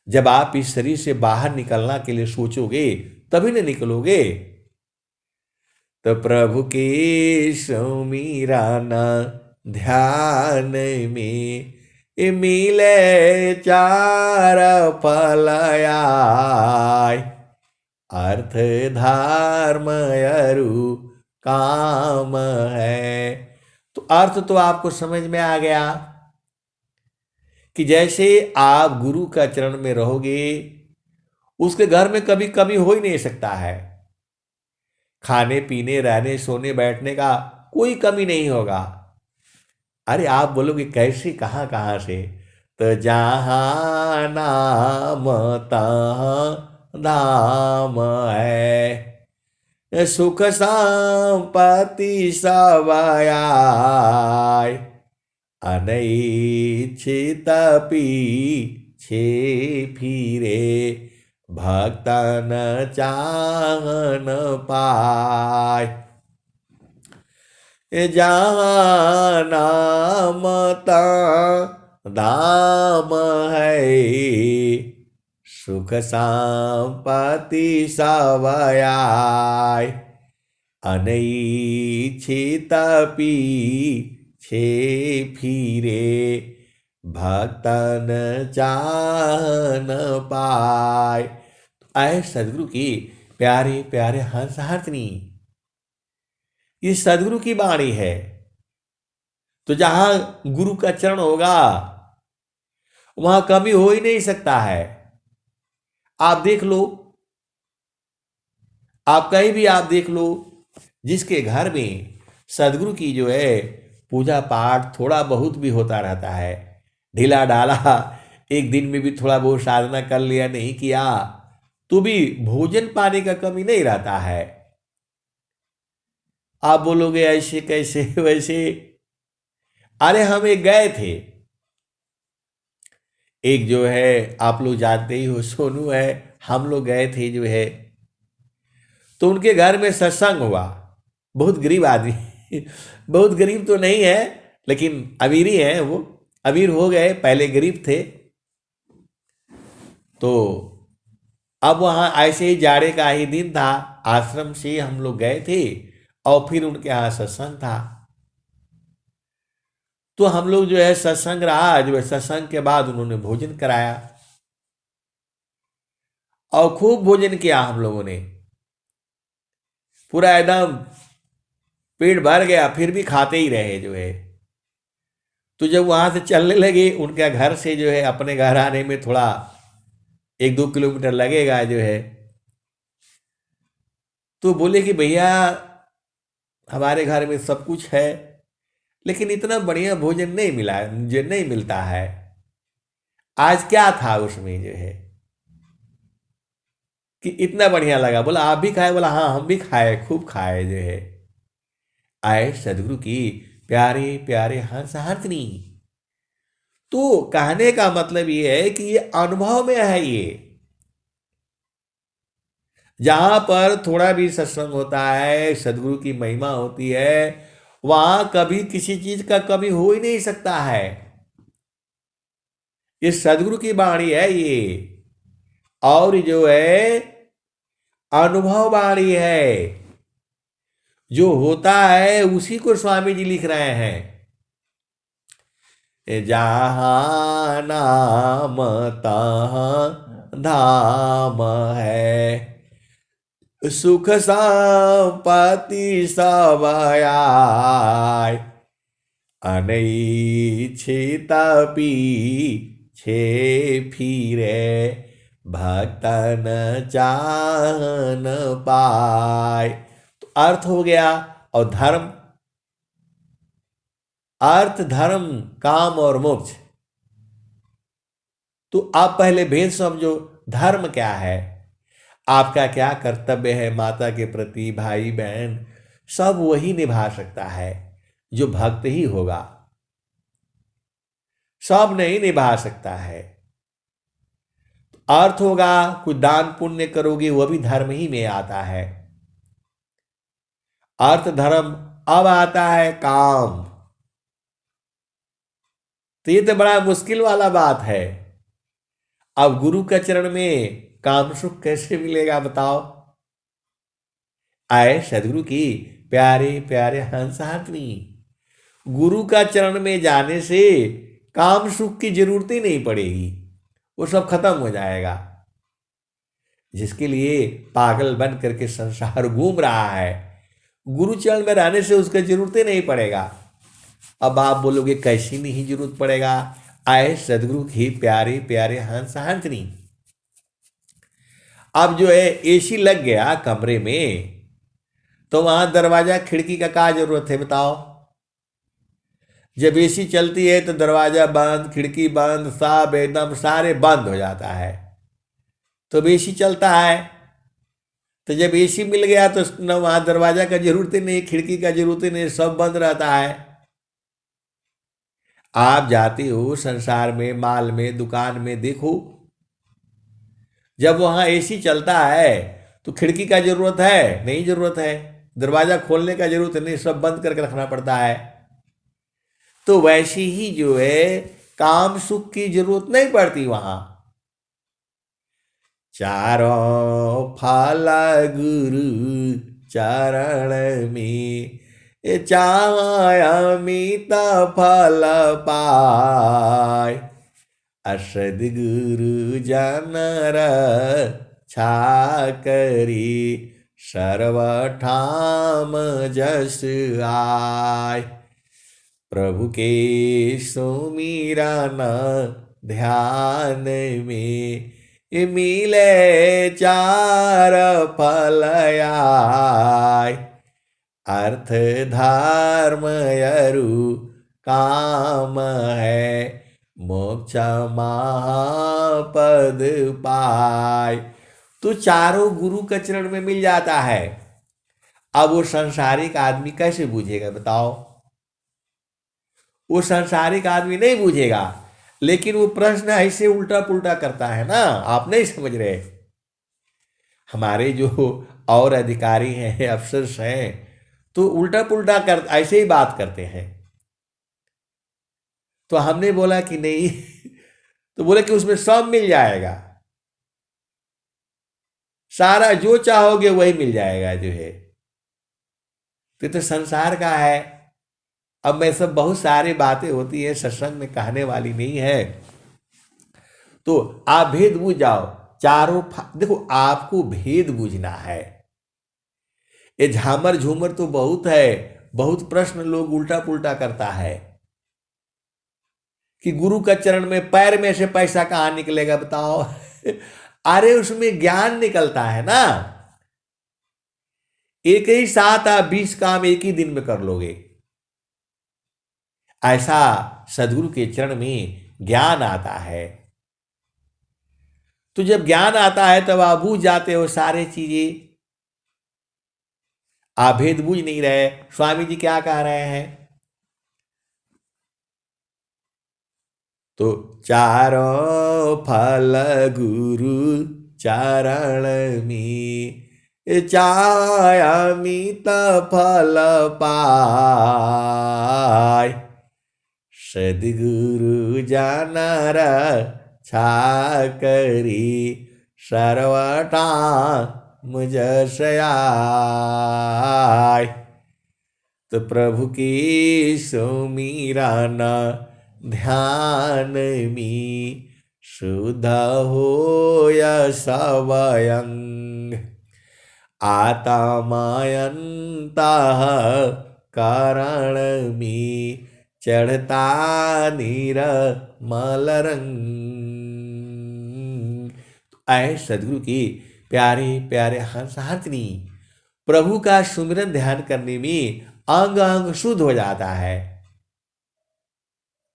जब आप इस शरीर से बाहर निकलना के लिए सोचोगे तभी न निकलोगे। तो प्रभु के सुमिरन ध्यान में मिले चार फल आय, अर्थ धर्म अरु काम है। तो अर्थ तो आपको समझ में आ गया कि जैसे आप गुरु का चरण में रहोगे, उसके घर में कभी कमी हो ही नहीं सकता है। खाने पीने, रहने, सोने, बैठने का कोई कमी नहीं होगा। अरे आप बोलोगे कैसे, कहाँ कहाँ से? तो जहाँ नाम तहाँ धाम है, सुख संपत्ति सब आय, अनैच्छित पीछे फिरे, भक्तन चाहन पाय। जहाँ नाम तहाँ धाम है, सुख संपत्ति सब आय, अनैच्छित पीछे फिरे, भक्तन चाहन पाय। आए सदगुरु की प्यारे प्यारे हंसहार्थिनी, ये सदगुरु की वाणी है। तो जहां गुरु का चरण होगा वहां कमी हो ही नहीं सकता है। आप देख लो, आप कहीं भी आप देख लो, जिसके घर में सदगुरु की जो है पूजा पाठ थोड़ा बहुत भी होता रहता है, ढीला डाला, एक दिन में भी थोड़ा बहुत साधना कर लिया, नहीं किया, तो भी भोजन पाने का कमी नहीं रहता है। आप बोलोगे ऐसे कैसे वैसे? अरे हम एक गए थे, एक जो है आप लोग जानते ही हो, सोनू है, हम लोग गए थे जो है, तो उनके घर में सत्संग हुआ। बहुत गरीब आदमी बहुत गरीब तो नहीं है, लेकिन अमीर ही है वो, अमीर हो गए, पहले गरीब थे। तो अब वहाँ ऐसे ही जाड़े का ही दिन था, आश्रम से हम लोग गए थे और फिर उनके यहाँ सत्संग था। तो हम लोग जो है सत्संग रहा, जो है सत्संग के बाद उन्होंने भोजन कराया और खूब भोजन किया हम लोगों ने, पूरा एकदम पेट भर गया, फिर भी खाते ही रहे जो है। तो जब वहां से चलने लगे, उनके घर से जो है अपने घर आने में थोड़ा 1-2 किलोमीटर लगेगा जो है, तो बोले कि भैया हमारे घर में सब कुछ है, लेकिन इतना बढ़िया भोजन नहीं मिला, मुझे नहीं मिलता है। आज क्या था उसमें जो है कि इतना बढ़िया लगा। बोला आप भी खाए? बोला हाँ हम भी खाए, खूब खाए जो है। आए सदगुरु की प्यारे प्यारे हंस हंसनी। तो कहने का मतलब ये है कि ये अनुभव में है। ये जहां पर थोड़ा भी सत्संग होता है, सदगुरु की महिमा होती है, वहां कभी किसी चीज का कमी हो ही नहीं सकता है। ये सदगुरु की वाणी है ये, और जो है अनुभव वाणी है। जो होता है उसी को स्वामी जी लिख रहे हैं। जहाँ नाम तहाँ धाम है, सुख संपत्ति सब आए, अनैच्छित पीछे फिरे, भक्तन चाहन पाए। तो अर्थ हो गया। और धर्म, अर्थ धर्म काम और मोक्ष। तो आप पहले भेद समझो। धर्म क्या है, आपका क्या कर्तव्य है माता के प्रति, भाई बहन, सब वही निभा सकता है जो भक्त ही होगा, सब नहीं निभा सकता है। अर्थ होगा कुछ दान पुण्य करोगे, वह भी धर्म ही में आता है। अर्थ धर्म। अब आता है काम। तो ये तो बड़ा मुश्किल वाला बात है। अब गुरु के चरण में काम सुख कैसे मिलेगा बताओ। आए सदगुरु की प्यारे प्यारे हंस हाथनी। गुरु का चरण में जाने से काम सुख की जरूरत ही नहीं पड़ेगी, वो सब खत्म हो जाएगा। जिसके लिए पागल बन करके संसार घूम रहा है, गुरु चरण में रहने से उसका जरूरत ही नहीं पड़ेगा। अब आप बोलोगे कैसी नहीं जरूरत पड़ेगा। आए सदगुरु की प्यारे प्यारे हंस हंसनी। अब जो है एसी लग गया कमरे में, तो वहां दरवाजा खिड़की का क्या जरूरत है बताओ। जब एसी चलती है तो दरवाजा बंद, खिड़की बंद, सब एकदम सारे बंद हो जाता है, तो एसी चलता है। तो जब एसी मिल गया तो न वहां दरवाजा का जरूरत ही नहीं, खिड़की का जरूरत ही नहीं, सब बंद रहता है। आप जाते हो संसार में, माल में, दुकान में, देखो जब वहां एसी चलता है तो खिड़की का जरूरत है नहीं, जरूरत है दरवाजा खोलने का जरूरत नहीं, सब बंद करके रखना पड़ता है। तो वैसे ही जो है काम सुख की जरूरत नहीं पड़ती वहां। चारों फल गुरु चरण में, अमित फल पाय, असद गुरु जनर छाकरी, सर्वठाम जस आय। प्रभु के सुमिरन ध्यान में, मिले चार फल आय, अर्थ धर्म अरु काम है, मोक्ष महापद पाय। तो चारों गुरु के चरण में मिल जाता है। अब वो संसारिक आदमी कैसे बूझेगा बताओ। वो संसारिक आदमी नहीं बूझेगा, लेकिन वो प्रश्न ऐसे उल्टा पुल्टा करता है ना, आप नहीं समझ रहे। हमारे जो और अधिकारी हैं, अफसर्स हैं, तो उल्टा पुल्टा कर ऐसे ही बात करते हैं। तो हमने बोला कि नहीं तो बोले कि उसमें सब मिल जाएगा। सारा जो चाहोगे वही मिल जाएगा जो है। तो संसार का है। अब मैं सब बहुत सारी बातें होती है सत्संग में कहने वाली नहीं है। तो आप भेद बूझ जाओ। देखो आपको भेद बूझना है। ये झामर झूमर तो बहुत है। बहुत प्रश्न लोग उल्टा पुल्टा करता है कि गुरु का चरण में पैर में से पैसा कहां निकलेगा बताओ। अरे उसमें ज्ञान निकलता है ना। एक ही साथ आप 20 काम एक ही दिन में कर लोगे। ऐसा सदगुरु के चरण में ज्ञान आता है। तो जब ज्ञान आता है तब आप बूझ जाते हो सारे चीजें। आप भेद बूझ नहीं रहे। स्वामी जी क्या कह रहे हैं? तो चारों फल गुरु चरण में चायामित फल पाय सद्गुरु जानर छाकरी सर्वटा मुझ सयाय। तो प्रभु की सुमिरन ध्यान में शुद्ध होय सवयंग आत्मायंतः कारण में चढ़ता निर्मल रंग। तो आए सदगुरु की प्यारे प्यारे हंस हंसनी प्रभु का सुमिरन ध्यान करने में अंग अंग शुद्ध हो जाता है।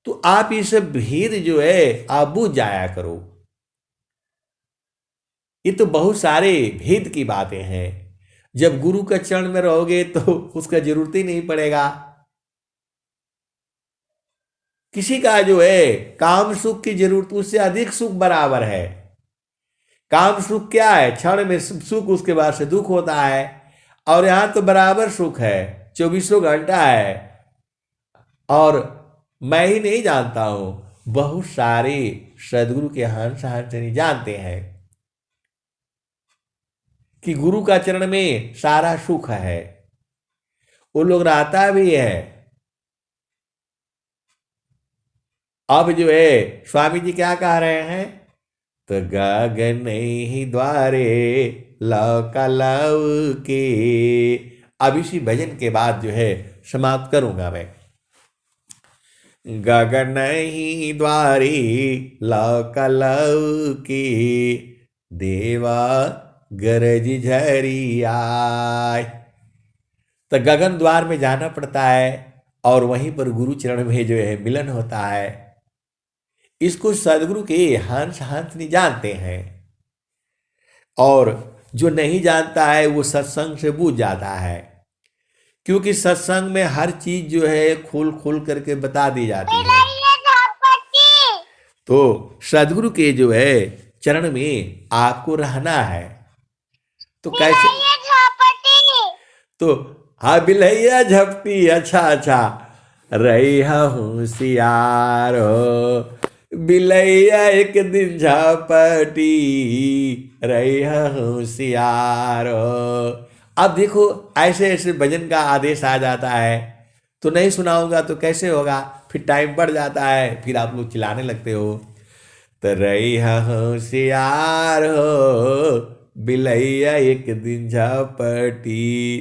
तो आप इस भेद जो है आप बूझ जाया करो। ये तो बहुत सारे भेद की बातें हैं। जब गुरु के चरण में रहोगे तो उसका जरूरत ही नहीं पड़ेगा। किसी का जो है काम सुख की जरूरत उससे अधिक सुख बराबर है। काम सुख क्या है? क्षण में सुख, उसके बाद से दुख होता है। और यहां तो बराबर सुख है, 24 घंटा है। और मैं ही नहीं जानता हूं, बहुत सारे सदगुरु के हंस हंसनी जानते हैं कि गुरु का चरण में सारा सुख है। वो लोग रहता भी है। अब जो है स्वामी जी क्या कह रहे हैं? तो गगन ही द्वारे लौकलव के। अब इसी भजन के बाद जो है समाप्त करूंगा मैं। गगन ही द्वारी लौकलव की देवा गरज झरी आय। तो गगन द्वार में जाना पड़ता है और वहीं पर गुरु चरण में जो है मिलन होता है। इसको सदगुरु के हंस हंस नहीं जानते हैं। और जो नहीं जानता है वो सत्संग से बूझ जाता है, क्योंकि सत्संग में हर चीज जो है खोल खोल करके बता दी जाती है। तो सदगुरु के जो है चरण में आपको रहना है। तो कैसे? तो हाँ, बिलैया झपटी, अच्छा अच्छा, रही होशियार हो बिलैया एक दिन झपटी, रही होशियार हो। अब देखो ऐसे ऐसे भजन का आदेश आ जाता है तो नहीं सुनाऊंगा तो कैसे होगा? फिर टाइम बढ़ जाता है, फिर आप लोग चिल्लाने लगते हो। तो रही होशियार हो बिलैया एक दिन झपटी,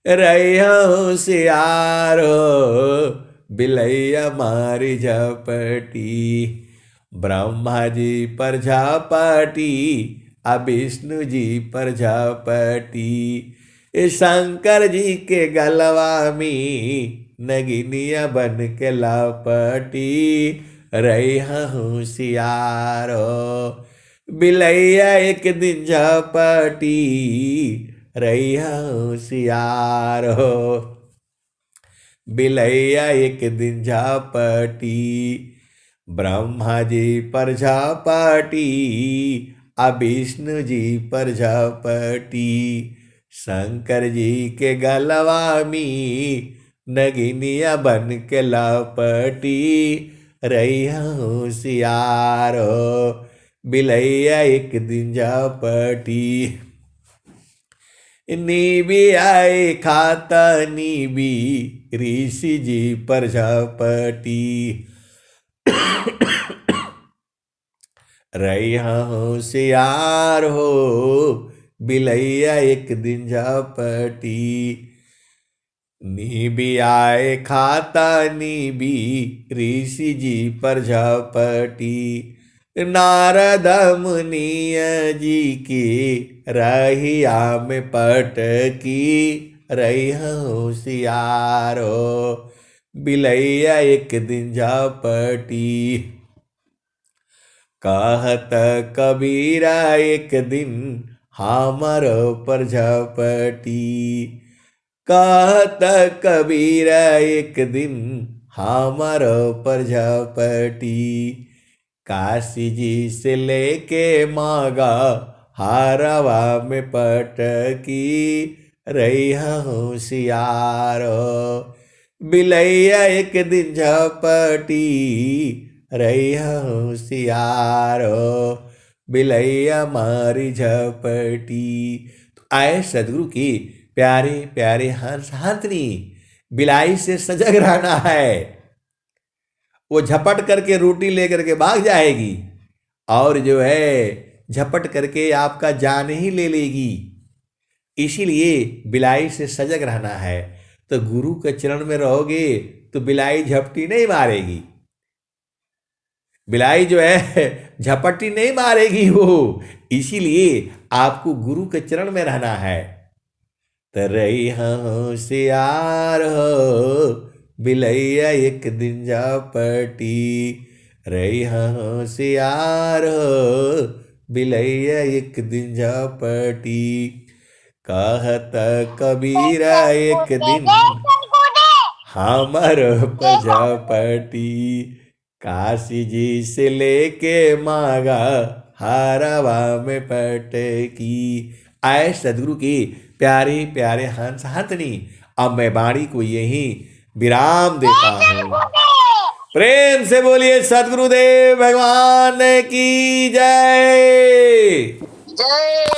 रही होशियार हो बिलैया मारी झपटी। ब्रह्मा जी पर झपटी, आ विष्णु जी पर झपटी, शंकर जी के गलवा में नगिनिया बन के लपटी, रही होशियार हो बिलैया एक दिन झपटी, रही होशियार हो बिलैया एक दिन झपटी। ब्रह्मा जी पर झपटी, आ विष्णु जी पर झपटी, शंकर जी के गलवा में नगिनिया बन के लपटी, रही होशियार हो बिलैया एक दिन झपटी। नीबी आए खाता नीबी ऋषि जी प्रजापति। रही होशियार हो बिलैया एक दिन झपटी। नीबी आए खाता नीबी ऋषि जी प्रजापति। नारद मुनिय जी की रहिया में पटकी। रही होशियार हो बिलैया एक दिन झपटी। कहत कबीरा एक दिन हमर प्रजापति। कहत कबीरा एक दिन हमर प्रजापति। काशी जी से लेके मांगा हारवा में पटकी। रही होशियार बिलैया एक दिन झपटी। रही होशियार बिलैया मारी झपटी। तो आए सदगुरु की प्यारे प्यारे हंस हंसनी बिलाई से सजग रहना है। वो झपट करके रोटी लेकर के भाग जाएगी और जो है झपट करके आपका जान ही ले लेगी। इसीलिए बिलाई से सजग रहना है। तो गुरु के चरण में रहोगे तो बिलाई झपटी नहीं मारेगी। बिलाई जो है झपटी नहीं मारेगी वो। इसीलिए आपको गुरु के चरण में रहना है। तो रही होशियार हो बिलैया एक दिन झपटी। रही होशियार हो बिलैया एक दिन झपटी। कहत कबीरा एक दिन हमर प्रजापति। काशी जी से लेके मांगा हारवा में पटकी। आए सदगुरु की प्यारे प्यारे हंस हंसनी। अब मैं वाणी को यही विराम देता हूँ। प्रेम से बोलिए सदगुरुदेव भगवान की जय। जय।